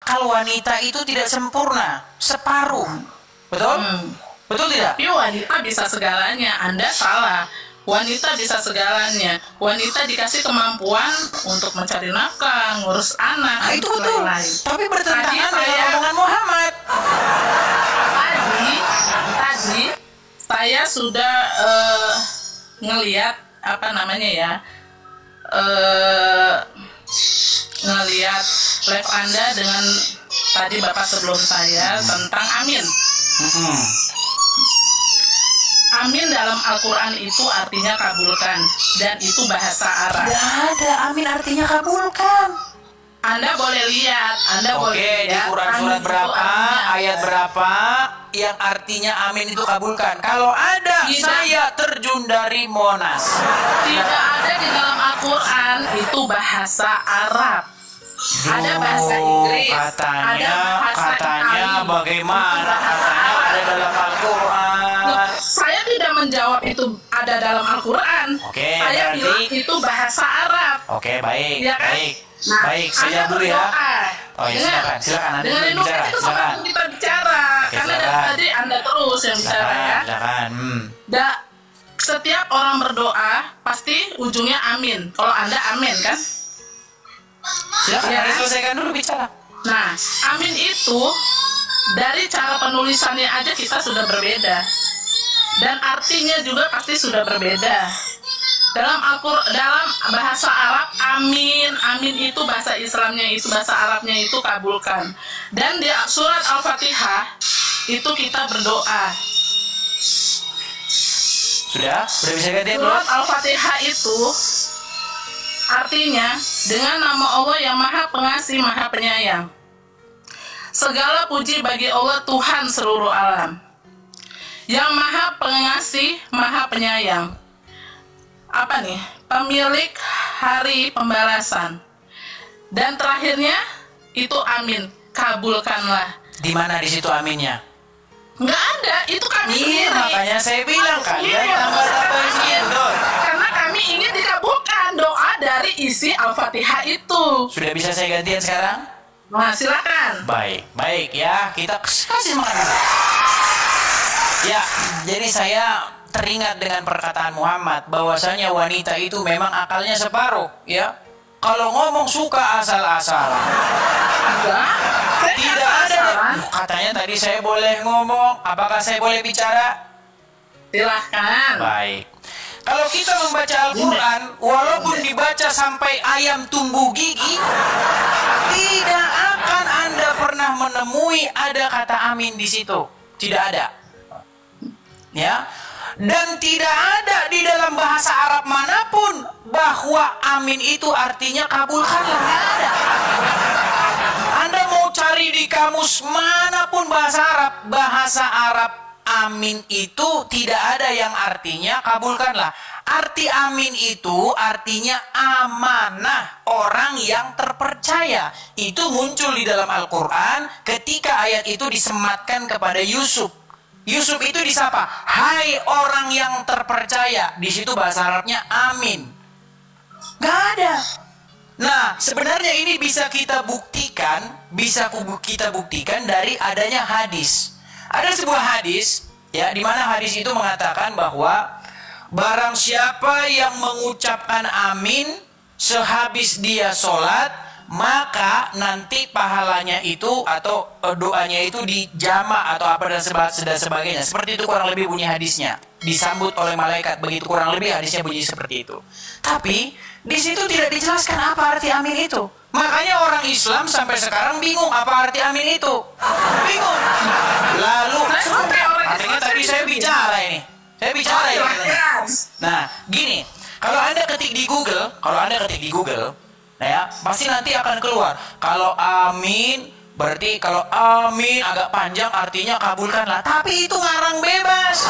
akal wanita itu tidak sempurna, separuh. Betul? Betul tidak? Tapi wanita bisa segalanya. Anda salah. Wanita bisa segalanya. Wanita dikasih kemampuan untuk mencari nafkah, ngurus anak, Nah, itu betul. lain-lain. Tapi bertentangan Tadi dengan saya- omongan Muhammad. Tadi saya sudah ngelihat apa namanya ya, ngelihat live Anda dengan tadi Bapak sebelum saya tentang amin. Amin dalam Al-Quran itu artinya kabulkan, dan itu bahasa Arab. Tidak ada amin artinya kabulkan. Anda boleh lihat, Anda boleh Oke, di lihat. Quran amin surat itu berapa, artinya ayat apa. berapa yang artinya amin itu kabulkan? Kalau ada, Tidak. saya terjun dari Monas. Tidak ada di dalam Al-Quran itu bahasa Arab. Ada bahasa Inggris. Katanya, ada bahasa katanya Itali. bagaimana? Bahasa Katanya Arab. ada dalam Al-Quran. Saya tidak menjawab itu ada dalam Al-Quran. Oke, Saya berarti- bilang itu bahasa Arab. Oke, baik, Ya kan? baik. Nah, Baik, saya Anda jawab dulu ya. berdoa. Oh ya, Dengar. silakan Anda Dengerin dulu dulu, bicara, itu silakan. sebelum kita bicara. Oke, Karena dari silakan. tadi Anda terus yang bicara ya. Silakan. Setiap orang berdoa pasti ujungnya amin. Kalau Anda amin kan? Silakan, Ya. Anda selesaikan dulu bicara. Nah, amin itu dari cara penulisannya aja kita sudah berbeda. Dan artinya juga pasti sudah berbeda. Dalam dalam bahasa Arab, amin, amin itu bahasa Islamnya, itu bahasa Arabnya itu kabulkan. Dan di surat Al-Fatihah itu kita berdoa. Sudah bisa gantian belum? Surat Al-Fatihah itu artinya dengan nama Allah yang Maha Pengasih, Maha Penyayang. Segala puji bagi Allah Tuhan seluruh alam, yang Maha Pengasih, Maha Penyayang. Apa nih? Pemilik hari pembalasan. Dan terakhirnya itu amin, kabulkanlah. Di mana di situ aminnya? Nggak ada, itu kami Iya, sendiri. makanya saya bilang kalian Iya, tambah-tambahin gitu. karena kami ingin dikabulkan doa dari isi Al-Fatihah itu. Sudah bisa saya gantian sekarang? Nah, silakan. Baik, baik ya, kita kasih semangat. Ya, jadi saya teringat dengan perkataan Muhammad bahwasanya wanita itu memang akalnya separuh, ya. Kalau ngomong suka asal-asalan. Enggak. Saya Tidak nggak ada. asal-asalan. Katanya tadi saya boleh ngomong, apakah saya boleh bicara? Silahkan. Baik. Kalau kita membaca Al-Quran, walaupun dibaca sampai ayam tumbuh gigi, tidak akan Anda pernah menemui ada kata amin di situ. Tidak ada. Ya. Dan tidak ada di dalam bahasa Arab manapun bahwa amin itu artinya kabulkanlah. Tidak ada. Anda mau cari di kamus manapun bahasa Arab amin itu tidak ada yang artinya kabulkanlah. Arti amin itu artinya amanah, orang yang terpercaya. Itu muncul di dalam Al-Quran ketika ayat itu disematkan kepada Yusuf. Yusuf itu disapa, hai orang yang terpercaya. Di situ bahasa Arabnya amin. Gak ada. Nah, sebenarnya ini bisa kita buktikan dari adanya hadis. Ada sebuah hadis, ya, di mana hadis itu mengatakan bahwa barang siapa yang mengucapkan amin sehabis dia sholat, maka nanti pahalanya itu atau doanya itu dijama atau apa dan sebagainya. Seperti itu kurang lebih bunyi hadisnya. Disambut oleh malaikat, begitu kurang lebih hadisnya bunyi seperti itu. Tapi di situ tidak dijelaskan apa arti amin itu. Makanya orang Islam sampai sekarang bingung apa arti amin itu. Bingung. Lalu artinya tadi saya bicara ini. Saya bicara ini. Nah, gini, kalau Anda ketik di Google, nah ya, pasti nanti akan keluar. Kalau amin, berarti kalau amin agak panjang artinya kabulkanlah. Tapi itu ngarang bebas.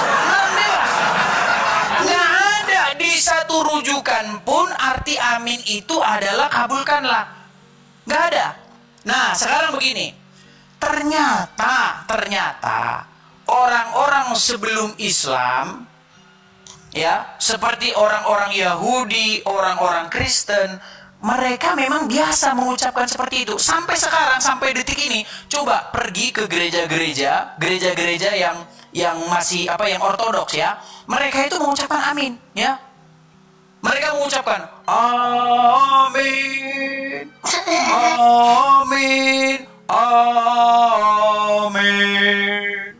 Nggak ada di satu rujukan pun arti amin itu adalah kabulkanlah. Nggak ada. Nah, sekarang begini. Ternyata orang-orang sebelum Islam, ya, seperti orang-orang Yahudi, orang-orang Kristen, mereka memang biasa mengucapkan seperti itu. Sampai sekarang, sampai detik ini, coba pergi ke gereja-gereja yang masih yang ortodoks ya. Mereka itu mengucapkan amin, ya. Mereka mengucapkan amin, amin, amin.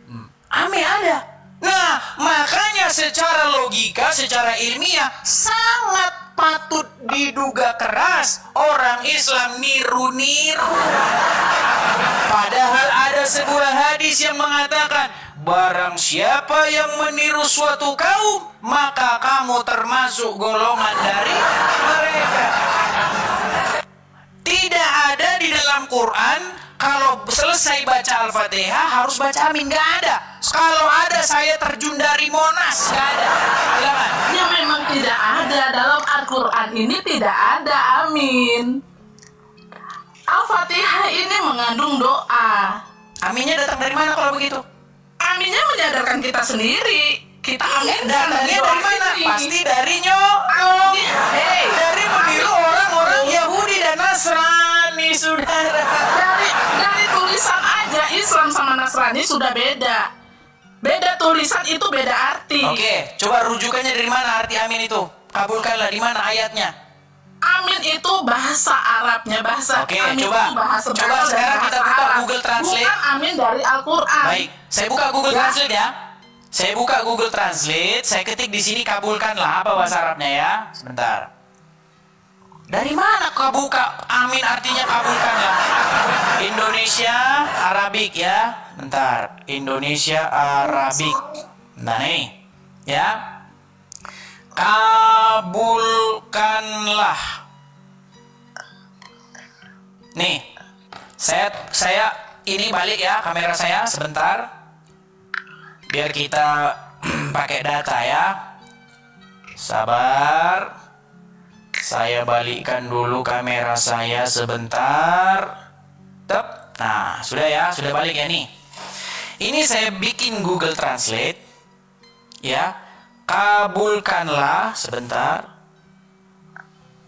Amin ada. Nah, makanya secara logika, secara ilmiah sangat patut diduga keras orang Islam niru-niru. Padahal ada sebuah hadis yang mengatakan, barang siapa yang meniru suatu kaum, maka kamu termasuk golongan dari mereka. Tidak ada di dalam Quran kalau selesai baca Al-Fatihah harus baca amin, nggak ada. Kalau ada saya terjun dari Monas, nggak ada. Silakan. Ya memang tidak ada, dalam Al-Quran ini tidak ada amin. Al-Fatihah ini mengandung doa. Aminnya datang dari mana kalau begitu? Aminnya menyadarkan kita sendiri. Kita aminkan Datangnya dari mana? sendiri. Pasti dari nyokap. Hey, Dari meniru orang-orang Yahudi dan Nasrani, saudara. dari tulisan aja Islam sama Nasrani sudah beda. Beda tulisan itu beda arti. Oke, coba rujukannya dari mana arti amin itu? Kabulkanlah, di mana ayatnya? Amin itu bahasa Arabnya, bahasa Oke, amin coba. itu bahasa Coba Arab dan sekarang kita bahasa buka Arab. Google Translate. Bukan amin dari Al-Quran. Baik, saya buka Google Translate ya. Saya buka Google Translate, saya ketik di sini kabulkanlah, apa bahasa Arabnya ya? Sebentar. Dari mana kau buka amin artinya kabulkanlah? Indonesia Arabik ya. Bentar, Indonesia Arabik. Nah nih, ya. Kabulkanlah. Nih, saya ini balik ya kamera saya sebentar. Biar kita pakai data ya. Sabar. Saya balikkan dulu kamera saya sebentar. Tep. Nah, sudah ya, sudah balik ya nih. Ini saya bikin Google Translate. Ya. Kabulkanlah sebentar.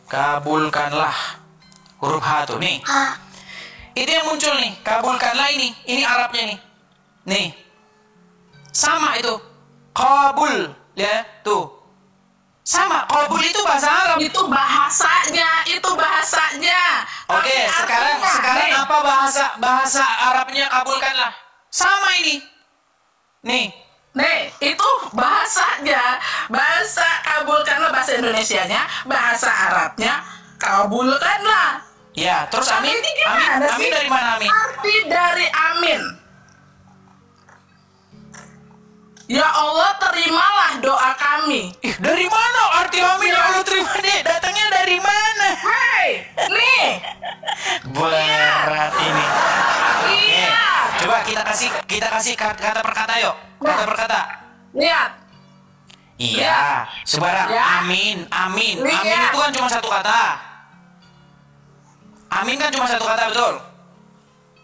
Kabulkanlah. Huruf H tuh nih. Itu yang muncul nih. Kabulkanlah ini. Ini Arabnya nih. Nih. Sama itu. Kabul. Ya, tuh. Sama. Kabul itu bahasa Arab. Itu bahasanya, Oke, sekarang nih, apa bahasa Arabnya kabulkanlah? Sama ini. Nih. Nih, itu bahasanya. Bahasa kabulkanlah, bahasa Indonesianya, bahasa Arabnya kabulkanlah. Ya, terus amin. Tapi ini gimana Amin sih? dari mana amin? Arti dari amin. Ya Allah, terimalah doa kami. Ih, dari mana arti amin yang Allah terima deh? Datangnya dari mana? Hei, nih. Berat ini. Iya. Coba kita kasih kata per kata yuk. Kata per kata. Lihat. Iya, sebarang Ya. amin. Amin Lihat. itu kan cuma satu kata. Amin kan cuma satu kata, betul?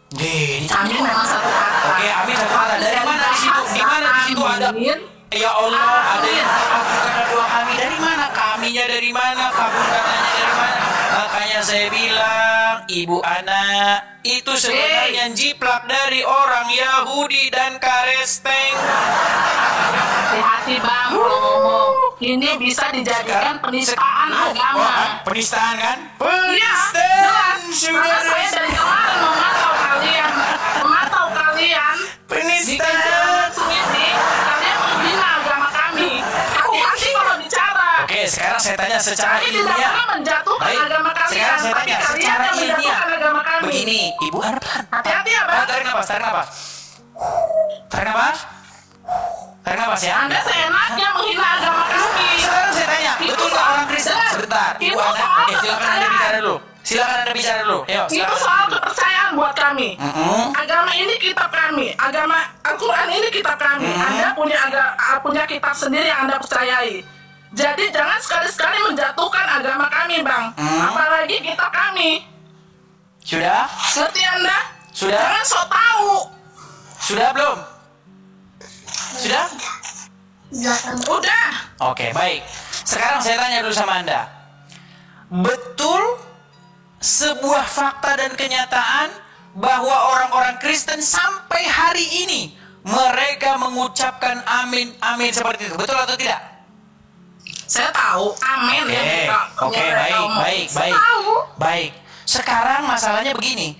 Ini Amin memang satu kata. Oke, amin satu kata. Dari mana di situ? Di mana di situ ada? Amin. Ya Allah, ada Amin. yang kabulkanlah doa kami. Dari mana? Kaminya dari mana? Kabulkannya dari mana? Makanya saya bilang, ibu anak itu sebenarnya jiplak dari orang Yahudi dan Karesteng. Hati-hati bang, kalau ngomong. Ini bisa dijadikan penistaan agama. Penistaan kan? Iya, Penistaan, jelas. Karena saya saudara. dari kemarin memantau kalian. Di Penistaan. langsung ini, kalian menghina agama kami. Hati-hati kalau bicara. Oke, sekarang saya tanya secara Kami tidak ilmiah. pernah menjatuhkan Baik, agama kalian. sekarang saya Tapi tanya kalian secara yang ilmiah. menjatuhkan agama kami. Begini, ibu anak. Hati-hati ya bang. Tarik nafas, tarik nafas. Tarik nafas. Tarik nafas ya. Anda seenaknya menghina agama kami. Sekarang saya tanya, Itu betul nggak soal- orang Kristen? Jelas. Sebentar, ibu Itu anak. soal Oke, silakan Anda kepercayaan. bicara dulu. Silakan Anda bicara dulu. Yuk, Itu silakan. soal kepercayaan buat kami. Mm-mm. Agama ini kitab kami. Agama Al-Quran ini kitab kami. Anda punya kitab sendiri yang Anda percayai. Jadi jangan sekali-sekali menjatuhkan agama kami, Bang. Apalagi kitab kami. Sudah? Ngerti Anda? Sudah? Jangan sok tahu. Sudah belum? Sudah? Udah. Oke, baik. Sekarang saya tanya dulu sama Anda. Betul sebuah fakta dan kenyataan bahwa orang-orang Kristen sampai hari ini mereka mengucapkan amin, amin seperti itu. Betul atau tidak? Saya tahu, amin. Oke, baik. Baik. Sekarang masalahnya begini.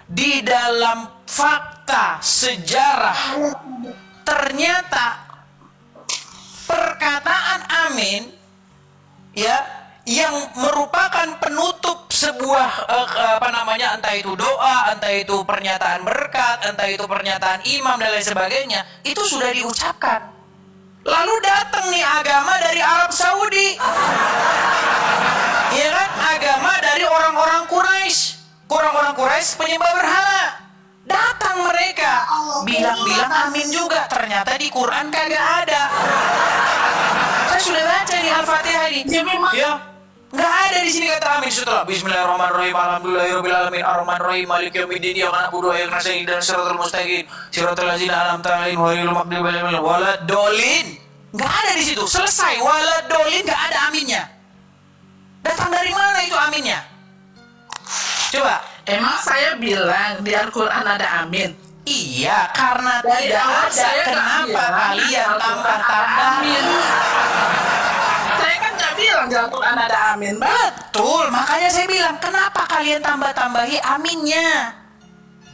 Di dalam fakta sejarah, ternyata perkataan amin ya, yang merupakan penutup sebuah entah itu doa, entah itu pernyataan berkat, entah itu pernyataan imam dan lain sebagainya, itu sudah diucapkan. Lalu datang nih agama dari Arab Saudi, ya kan? Agama dari orang-orang Quraisy, penyembah berhala. Datang mereka, bilang-bilang amin juga. Ternyata di Quran kagak ada. Saya sudah baca di Al-Fatihah ini. Ya. Nggak ada di sini kata amin setelah Bismillahirrahmanirrahim, Alhamdulillahirabbil alamin, Arrahmanirrahim, Maliki yaumiddin, iyyaka na'budu wa iyyaka nasta'in, ihdinas siratal mustaqim, siratal ladzina an'amta 'alaihim ghairil maghdubi 'alaihim waladdallin. Nggak ada di situ. Selesai. Waladdallin, nggak ada aminnya. Datang dari mana itu aminnya? Coba. Emang saya bilang di Al-Quran ada amin? Iya, karena dari tidak ada. Kenapa kalian tambah-tambah? Bilang di Al-Quran ada amin. Betul, makanya saya bilang kenapa kalian tambah-tambahi aminnya?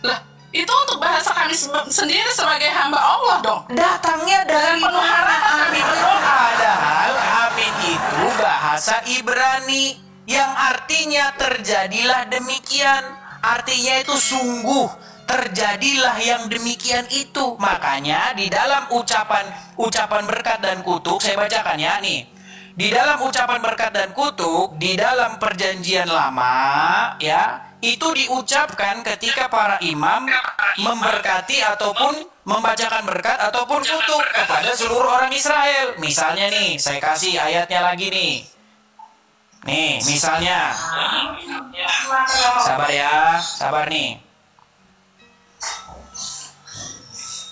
Lah, itu untuk bahasa kami sendiri sebagai hamba Allah dong. Datangnya dari mana amin? Padahal amin itu bahasa Ibrani yang artinya terjadilah demikian. Artinya itu sungguh terjadilah yang demikian itu. Makanya di dalam ucapan berkat dan kutuk, saya bacakan ya nih. Di dalam ucapan berkat dan kutuk, di dalam perjanjian lama, ya, itu diucapkan ketika para imam memberkati ataupun membacakan berkat ataupun kutuk kepada seluruh orang Israel. Misalnya nih, saya kasih ayatnya lagi nih. Nih, misalnya. Sabar ya, sabar nih.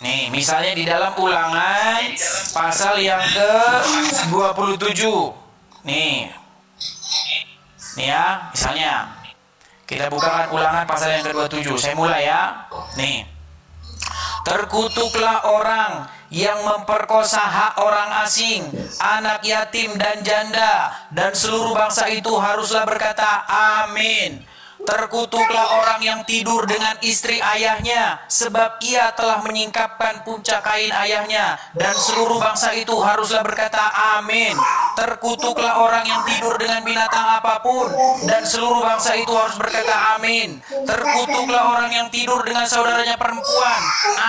Nih, misalnya di dalam Ulangan pasal yang ke-27. Nih. Nih ya, misalnya. Kita bukakan Ulangan pasal yang ke-27. Saya mulai ya. Nih. Terkutuklah orang yang memperkosa hak orang asing, anak yatim dan janda, dan seluruh bangsa itu haruslah berkata amin. Terkutuklah orang yang tidur dengan istri ayahnya, sebab ia telah menyingkapkan puncak kain ayahnya, dan seluruh bangsa itu haruslah berkata amin. Terkutuklah orang yang tidur dengan binatang apapun, dan seluruh bangsa itu harus berkata amin. Terkutuklah orang yang tidur dengan saudaranya perempuan,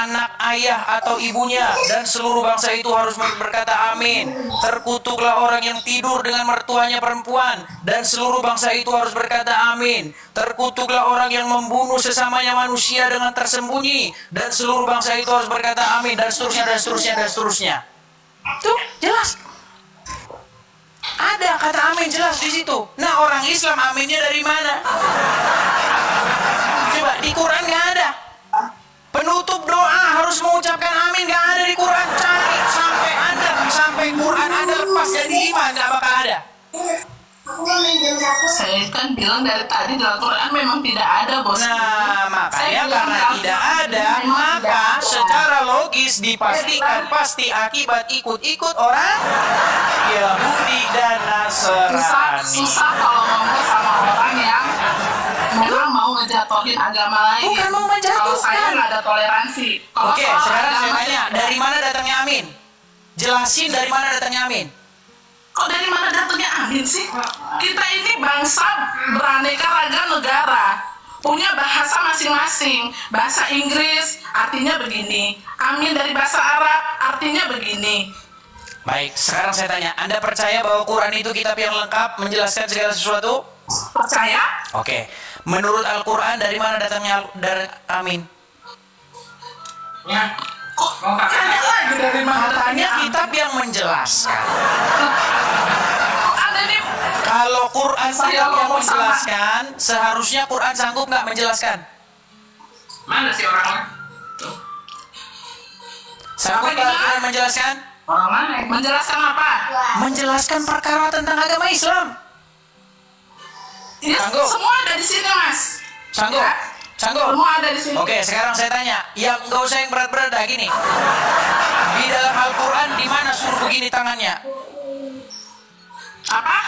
anak ayah atau ibunya, dan seluruh bangsa itu harus berkata amin. Terkutuklah orang yang tidur dengan mertuanya perempuan, dan seluruh bangsa itu harus berkata amin. Terkutuklah orang yang membunuh sesamanya manusia dengan tersembunyi, dan seluruh bangsa itu harus berkata amin, dan seterusnya, dan seterusnya, dan seterusnya. Tuh, jelas. Ada kata amin jelas di situ. Nah, orang Islam aminnya dari mana? Coba, di Quran nggak ada. Penutup doa harus mengucapkan amin, nggak ada di Quran. Cari sampai Quran Anda lepas jadi iman, nggak bakal ada. Saya kan bilang dari tadi di Al-Quran memang tidak ada, bos. Nah, makanya karena tidak ada, maka secara logis dipastikan pasti akibat ikut-ikut orang Yahudi dan Nasrani. Susah kalau ngomong sama orang yang memang mau ngejatuhin agama lain. Bukan mau menjatuhkan. Kalau saya nggak ada toleransi. Oke, sekarang saya tanya, dari mana datangnya amin? Jelasin dari mana datangnya amin. Kok dari mana datangnya amin sih? Kita ini bangsa beraneka ragam negara, punya bahasa masing-masing. Bahasa Inggris artinya begini, amin dari bahasa Arab artinya begini. Baik, sekarang saya tanya, Anda percaya bahwa Quran itu kitab yang lengkap menjelaskan segala sesuatu? Percaya? Oke, menurut Al-Quran dari mana datangnya dari amin? Ya. Kok tanya lagi dari mana? Katanya kitab yang menjelaskan. Ada nih. Kalau Quran kitab yang menjelaskan, seharusnya Quran sanggup nggak menjelaskan? Mana sih orangnya? Sanggup nggak Quran menjelaskan? Orang mana? Menjelaskan apa? Menjelaskan perkara tentang agama Islam. Ini Sanggup? semua ada di sini, Mas. Sanggup? Ya? Sanggup? Semua ada di sini. Oke, sekarang saya tanya, yang nggak usah yang berat-berat dah gini. Di dalam Al-Quran di mana suruh begini tangannya? Apa?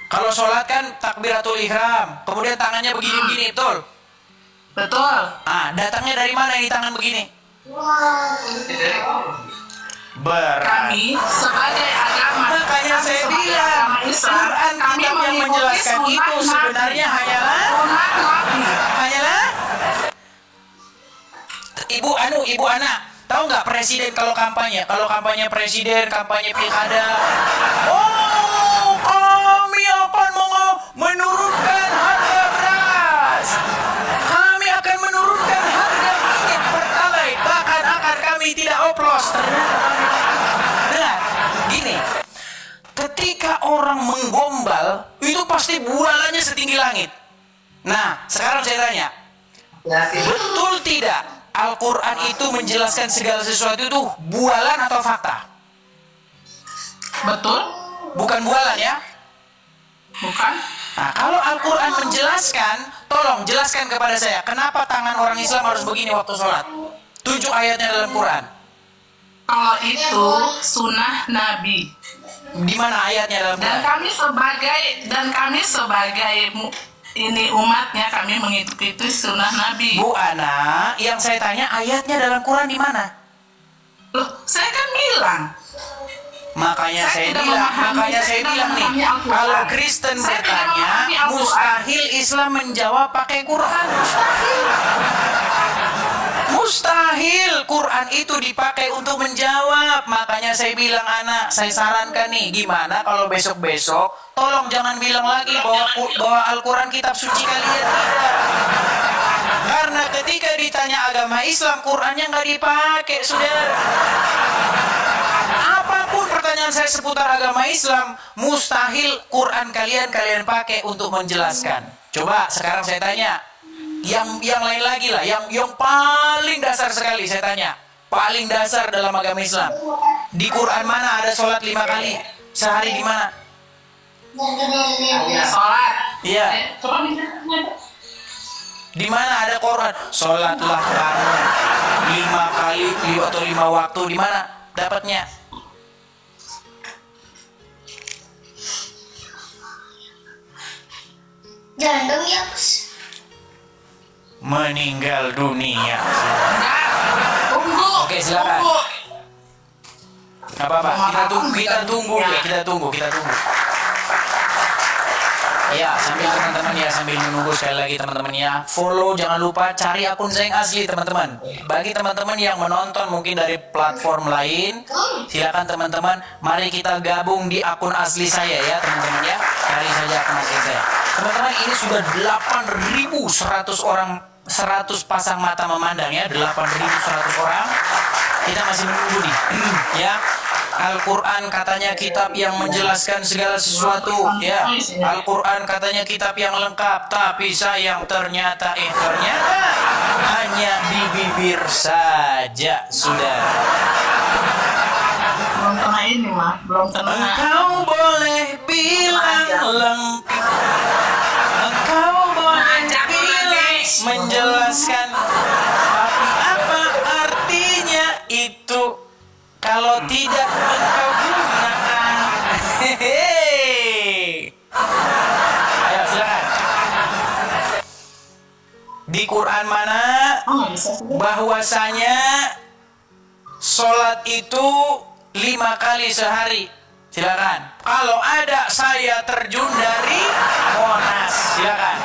Kalau sholat kan takbiratul ihram, kemudian tangannya begini-begini, betul? Betul. Ah, datangnya dari mana ini tangan begini? Berat. Kami sebagai agama, Makanya kami saya sebagai bilang, agama Islam, Quran kami kitab yang mengikuti menjelaskan sunnah itu Nabi. sebenarnya hanyalah Sunnah Nabi. Ibu Ana, tahu nggak presiden kalau kampanye presiden, kampanye pilkada, oh kami akan menurunkan harga beras, kami akan menurunkan harga minyak pertalite, bahkan akan kami tidak oplos. Dengar, gini, ketika orang menggombal itu pasti bualannya setinggi langit. Nah, sekarang saya tanya, betul tidak Al-Quran itu menjelaskan segala sesuatu itu bualan atau fakta? Betul? Bukan bualan ya? Bukan? Nah, kalau Al-Quran menjelaskan, tolong jelaskan kepada saya, kenapa tangan orang Islam harus begini waktu sholat? 7 ayatnya dalam Quran. Kalau itu sunnah Nabi. Di mana ayatnya dalam Dan Quran? kami sebagai ini umatnya, kami mengikuti sunnah Nabi. Bu Ana, yang saya tanya ayatnya dalam Quran di mana? Loh, saya kan bilang. Makanya saya tidak bilang memahami nih, Al-Quran. kalau Kristen Saya tidak bertanya, memahami Al-Quran. mustahil Islam menjawab pakai Quran. Mustahil Quran itu dipakai untuk menjawab. Makanya saya bilang, anak, saya sarankan nih, gimana kalau besok-besok tolong jangan bilang lagi bahwa Al-Quran kitab suci kalian, tidak. Karena ketika ditanya agama Islam, Qurannya nggak dipakai, saudara. Apapun pertanyaan saya seputar agama Islam, mustahil Quran kalian pakai untuk menjelaskan. Coba sekarang saya tanya, yang lain lagi lah, yang paling dasar sekali saya tanya, paling dasar dalam agama Islam. Di Quran mana ada sholat 5 kali sehari, di mana? Sholat. Iya. Coba Di mana ada Quran? Sholatlah kamu 5 kali atau 5 waktu, di mana dapatnya? Jangan dong ya, Bos. Meninggal dunia. Tunggu. Oke, silakan. Tunggu. Gak apa-apa, kita tunggu. Ya, sambil menunggu sekali lagi teman-teman ya. Follow, jangan lupa cari akun saya yang asli teman-teman. Bagi teman-teman yang menonton mungkin dari platform lain, silakan teman-teman, mari kita gabung di akun asli saya ya teman-teman ya. Cari saja akun asli saya. Teman-teman, ini sudah 8.100 orang, 100 pasang mata memandang ya, 8.100 orang. Kita masih menunggu nih ya. Al-Quran katanya kitab yang menjelaskan segala sesuatu ya. Al-Quran katanya kitab yang lengkap, tapi sayang ternyata hanya di bibir saja, sudah. Belum kena ini mah, belum kena. Engkau boleh bilang lengkap, engkau boleh bilang menjelaskan, tapi apa artinya itu kalau tidak engkau gunakan? Hehehe. Ayo silakan. Di Quran mana bahwasanya sholat itu 5 kali sehari? Silakan. Kalau ada saya terjun dari Monas, silakan.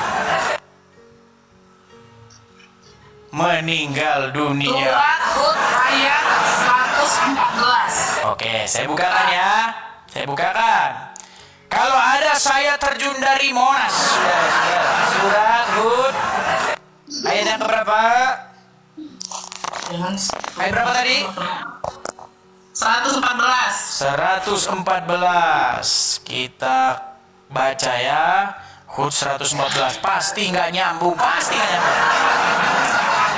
Meninggal dunia. Surat Hud ayat 114. Oke, saya bukakan ya. Saya bukakan. Kalau ada saya terjun dari Monas, surat Hud ayat yang keberapa? Ayat berapa tadi? 114. 114. Kita baca ya. Hud 114. Pasti nggak nyambung.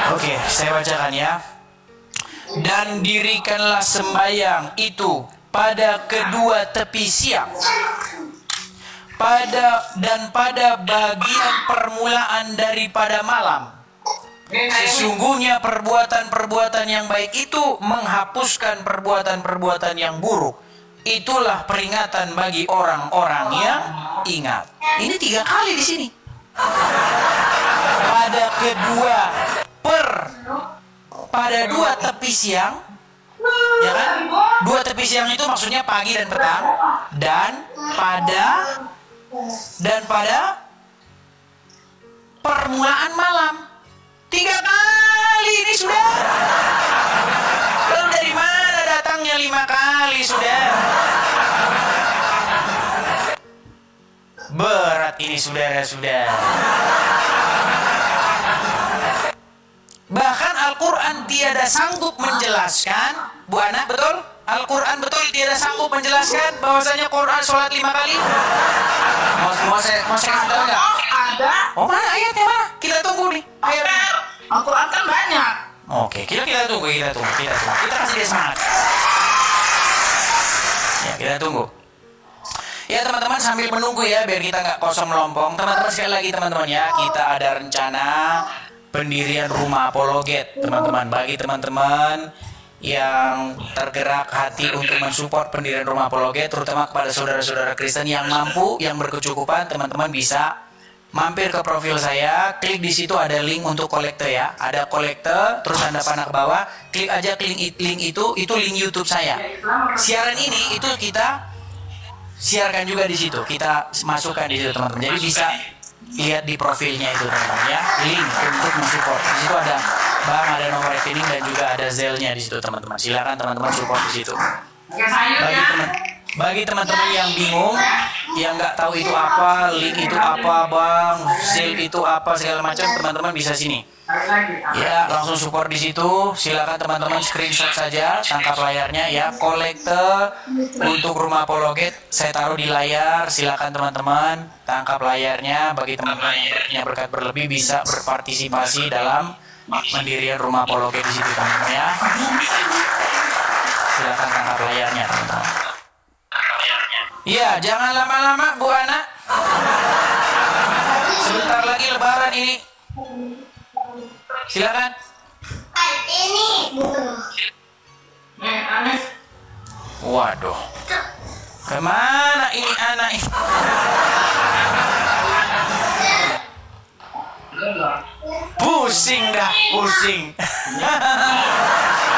Oke, saya bacakan ya. Dan dirikanlah sembahyang itu pada kedua tepi siang, pada bagian permulaan daripada malam. Sesungguhnya perbuatan-perbuatan yang baik itu menghapuskan perbuatan-perbuatan yang buruk. Itulah peringatan bagi orang-orang yang ingat. Ini 3 kali di sini. Pada 2 tepi siang, ya kan? 2 tepi siang itu maksudnya pagi dan petang, dan pada permulaan malam. 3 kali ini sudah. Lalu dari mana datangnya 5 kali sudah? Berat ini saudara-saudara. Bahkan Al-Quran tiada sanggup menjelaskan, Bu Ana, betul? Al-Quran betul tiada sanggup menjelaskan bahwasanya Quran sholat 5 kali. Mau saya kasih tahu nggak? Ada. Oh, mana ayatnya mana? Kita tunggu nih ayatnya. Al-Quran kan banyak. Oke, kita tunggu. Kita kasih dia semangat. Ya, kita tunggu. Ya teman-teman, sambil menunggu ya, biar kita nggak kosong melompong. Teman-teman, sekali lagi teman-teman ya, kita ada rencana pendirian rumah apologet, teman-teman. Bagi teman-teman yang tergerak hati untuk mensupport pendirian rumah apologet, terutama kepada saudara-saudara Kristen yang mampu, yang berkecukupan, teman-teman bisa mampir ke profil saya, klik di situ ada link untuk kolekte ya. Ada kolekte, terus Anda panah ke bawah, klik aja link itu link YouTube saya. Siaran ini itu kita siarkan juga di situ, kita masukkan di situ teman-teman. Jadi bisa lihat di profilnya itu teman-teman ya, link untuk mensupport. Di situ ada Bang, ada nomor rekening dan juga ada Zelle-nya di situ teman-teman. Silakan teman-teman support di situ. Bagi teman-teman yang bingung, yang nggak tahu itu apa, link itu apa, Bang, Zelle itu apa, segala macam, teman-teman bisa sini. Ya, langsung support di situ. Silakan teman-teman screenshot saja, tangkap layarnya ya. Kolekte untuk rumah apologet saya taruh di layar. Silakan teman-teman tangkap layarnya. Bagi teman-teman yang berkat berlebih bisa berpartisipasi dalam pendirian rumah apologet di situ teman-teman ya. Silakan tangkap layarnya teman-teman. Iya, jangan lama-lama Bu Ana. Sebentar lagi Lebaran ini. Silakan. Ini. Waduh. Kemana ini anak ini? Pusing dah, pusing.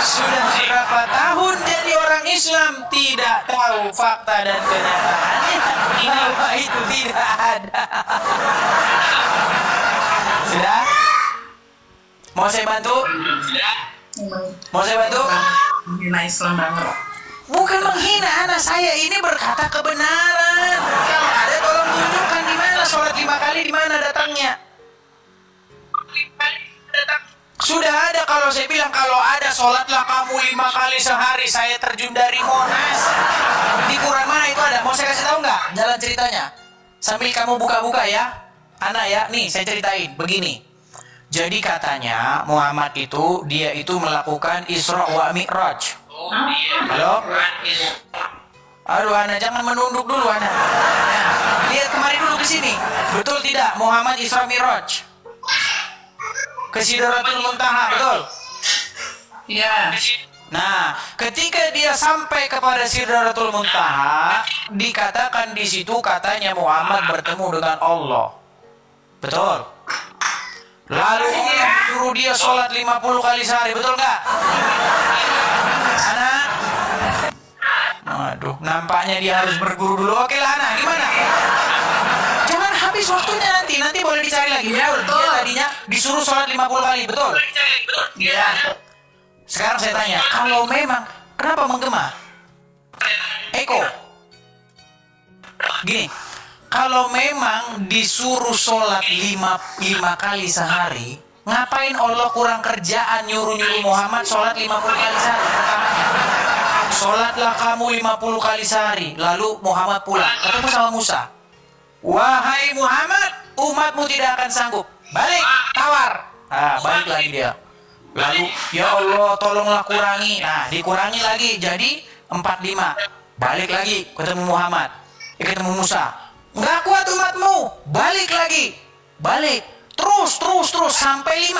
Sudah berapa tahun jadi orang Islam tidak tahu fakta dan kenyataannya bahwa itu tidak ada. Sudah? Mau saya bantu? Mau saya bantu? Menghina Islam banget. Bukan menghina, anak saya ini berkata kebenaran. Kalau ada tolong tunjukkan di mana sholat 5 kali, di mana datangnya. Sudah ada, kalau saya bilang kalau ada sholatlah kamu 5 kali sehari, saya terjun dari Monas. Di Quran mana itu ada? Mau saya kasih tahu nggak jalan ceritanya? Sambil kamu buka-buka ya, anak ya. Nih saya ceritain begini. Jadi katanya Muhammad itu dia itu melakukan Isra wa Mi'raj. Halo? Aduh anak jangan menunduk dulu anak. Ya, lihat kemari dulu ke sini. Betul tidak Muhammad Isra Mi'raj? Ke Sidratul Muntaha, betul? Iya. Nah, ketika dia sampai kepada Sidratul Muntaha, dikatakan di situ katanya Muhammad bertemu dengan Allah. Betul? Lalu Allah suruh dia sholat 50 kali sehari, betul nggak? Anak? Waduh, nampaknya dia harus berguru dulu. Oke lah, anak, gimana? Jangan habis waktunya nanti boleh dicari lagi. Ya, betul. Dia tadinya disuruh sholat 50 kali, betul? Iya. Sekarang saya tanya, kalau memang, kenapa menggema? Eko? Gini, kalau memang disuruh sholat 5 kali sehari, ngapain Allah kurang kerjaan nyuruh-nyuruh Muhammad sholat 50 kali sehari? Sholatlah kamu 50 kali sehari. Lalu Muhammad pulang, ketemu sama Musa. Wahai Muhammad, umatmu tidak akan sanggup. Balik, tawar. Nah, balik lagi dia. Lalu, ya Allah, tolonglah kurangi. Nah, dikurangi lagi, jadi 45. Balik lagi, ketemu Muhammad. Ketemu Musa. Nggak kuat umatmu, balik lagi. Balik. Terus sampai 5.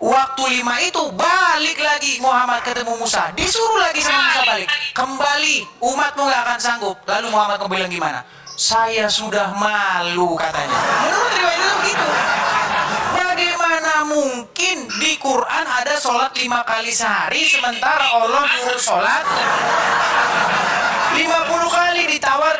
Waktu 5 itu balik lagi Muhammad ketemu Musa. Disuruh lagi sama Musa balik. Kembali, umatmu nggak akan sanggup. Lalu Muhammad bilang gimana? Saya sudah malu katanya. Menurut riwayat itu begitu. Bagaimana mungkin di Quran ada sholat 5 kali sehari sementara Allah nyuruh sholat 50 kali, ditawar.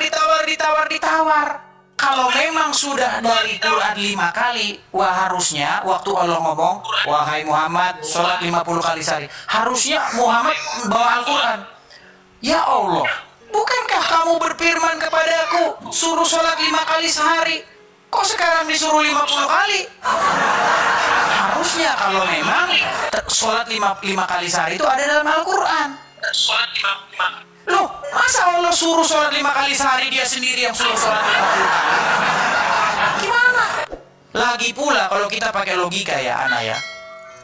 Kalau memang sudah dari Quran 5 kali, harusnya waktu Allah ngomong, wahai Muhammad, sholat 50 kali sehari. Harusnya Muhammad bawa Al-Quran. Ya Allah, bukankah kamu berfirman kepadaku, suruh sholat 5 kali sehari? Kok sekarang disuruh 50 kali? Harusnya kalau memang sholat 5 kali sehari itu ada dalam Al-Quran. Loh, masa Allah suruh sholat 5 kali sehari, dia sendiri yang suruh sholat 50 kali? Gimana? Lagi pula kalau kita pakai logika ya anak ya.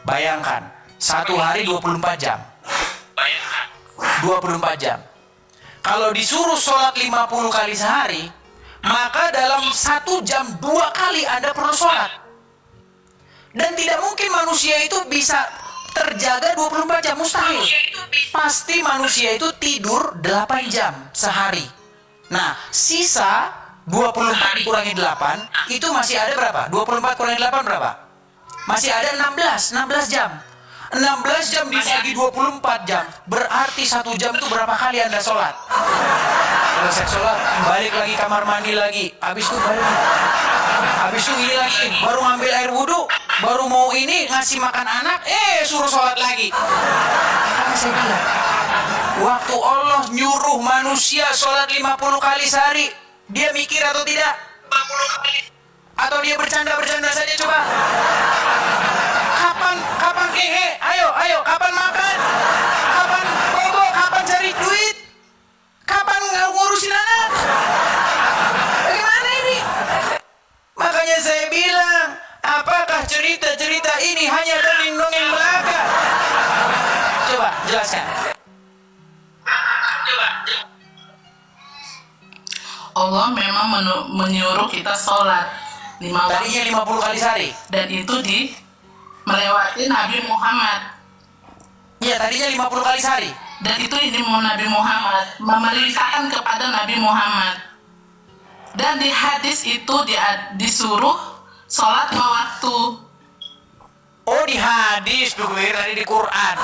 Bayangkan, satu hari 24 jam. 24 jam. Kalau disuruh sholat 50 kali sehari, maka dalam 1 jam 2 kali Anda perlu sholat. Dan tidak mungkin manusia itu bisa terjaga 24 jam, mustahil. Pasti manusia itu tidur 8 jam sehari. Nah, sisa 24 kurangi 8 itu masih ada berapa? 24 kurangi 8 berapa? Masih ada 16 jam. 16 jam dibagi 24 jam. Berarti 1 jam itu berapa kali Anda sholat? Selesai sholat, balik lagi kamar mandi lagi. Habis itu balik. Habis itu ini lagi, baru ngambil air wudhu, baru mau ini ngasih makan anak, suruh sholat lagi. Makanya saya bilang, waktu Allah nyuruh manusia sholat 50 kali sehari, dia mikir atau tidak? 50 kali. Atau dia bercanda-bercanda saja coba? Kapan ayo, kapan makan? Kapan bobo? Kapan cari duit? Kapan ngurusin anak? Bagaimana ini? Makanya saya bilang, apakah cerita-cerita ini hanya dongeng-dongeng belaka? Coba jelaskan. Allah memang menyuruh kita sholat 5 waktu. Tadinya 50 kali sehari. Dan itu melewati Nabi Muhammad. Iya, tadinya 50 kali sehari. Dan itu ini Nabi Muhammad, memerintahkan kepada Nabi Muhammad. Dan di hadis itu disuruh sholat 5 waktu. Oh, di hadis, tadi di Quran.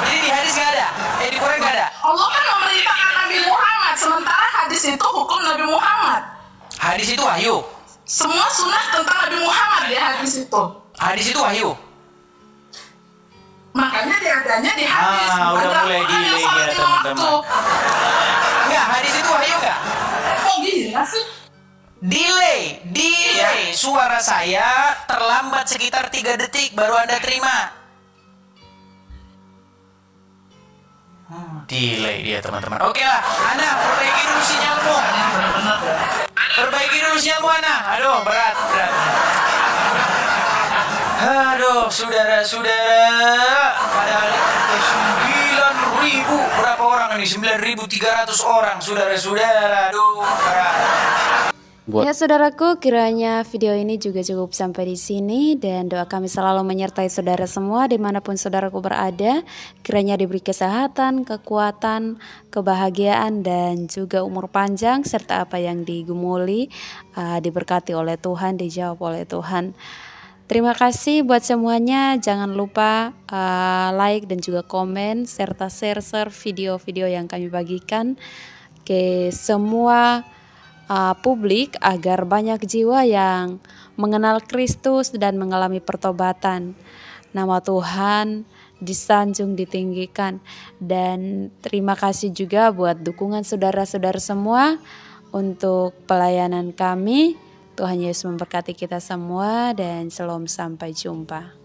Jadi di hadis nggak ada? Di Quran nggak ada? Allah kan memerintahkan Nabi Muhammad, sementara hadis itu hukum Nabi Muhammad. Hadis itu wahyu. Semua sunnah tentang Nabi Muhammad di hadis itu. Hadis itu wahyu. Makanya diadanya di hadis. Udah mulai delay ya teman-teman. Enggak, hadis itu wahyu nggak? Kok gila sih? Delay. Suara saya terlambat sekitar 3 detik baru Anda terima. Delay dia teman-teman. Oke lah, Ana perbaiki dulu sinyalmu. Perbaiki dulu sinyalmu Ana. Aduh, berat. Aduh, saudara-saudara, padahal 9.000 berapa orang ini? 9.300 orang, saudara-saudara. Aduh, berat. Ya saudaraku, kiranya video ini juga cukup sampai di sini, dan doa kami selalu menyertai saudara semua dimanapun saudaraku berada. Kiranya diberi kesehatan, kekuatan, kebahagiaan, dan juga umur panjang, serta apa yang digumuli diberkati oleh Tuhan, dijawab oleh Tuhan. Terima kasih buat semuanya. Jangan lupa like dan juga komen serta share video-video yang kami bagikan ke semua publik, agar banyak jiwa yang mengenal Kristus dan mengalami pertobatan. Nama Tuhan disanjung, ditinggikan. Dan terima kasih juga buat dukungan saudara-saudara semua untuk pelayanan kami. Tuhan Yesus memberkati kita semua, dan shalom, sampai jumpa.